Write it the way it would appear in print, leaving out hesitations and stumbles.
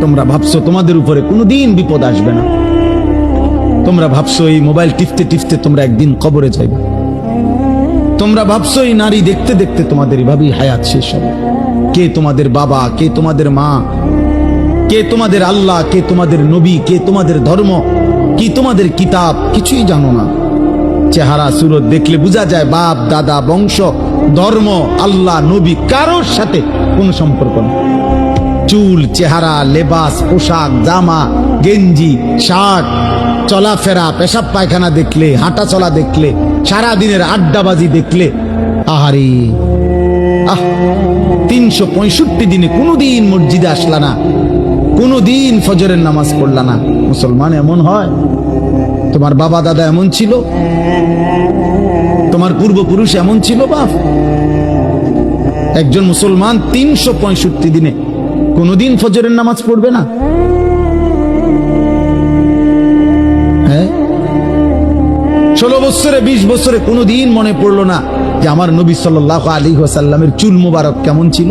তোমরা ভাবছো তোমাদের উপরে কোনোদিন বিপদ আসবে না, তোমরা ভাবছো এই মোবাইল টিপতে টিপতে তোমরা একদিন কবরে যাইবে, তোমরা ভাবছো এই নারী দেখতে দেখতে তোমাদের এভাবেই হায়াত শেষ হবে। কে তোমাদের বাবা, কে তোমাদের মা, কে তোমাদের আল্লাহ, কে তোমাদের নবী, কে তোমাদের ধর্ম, কি তোমাদের কিতাব, কিছুই জানো না। চেহারা সুরত দেখলে বোঝা যায় বাপ দাদা বংশ ধর্ম আল্লাহ নবী কারোর সাথে কোনো সম্পর্ক নেই। চুল চেহারা লেবাস পোশাক জামা গেঞ্জি শার্ট চলাফেরা পেশাব পায়খানা দেখলে হাঁটা চলা দেখলে সারাদিনের আড্ডাবাজি দেখলে আহারে 365 দিনে কোনোদিন মসজিদে আসলা না, কোনোদিন ফজরের নামাজ পড়লা না। মুসলমান এমন হয়? তোমার বাবা দাদা এমন ছিল? তোমার পূর্বপুরুষ এমন ছিল? বাপ একজন মুসলমান 365 দিনে কোনোদিন ফজরের নামাজ পড়বে না? হ্যাঁ, 16 বছরে 20 বছরে কোনোদিন মনে পড়লো না যে আমার নবী সাল্লাল্লাহু আলাইহি ওয়াসাল্লামের চুল মুবারক কেমন ছিল?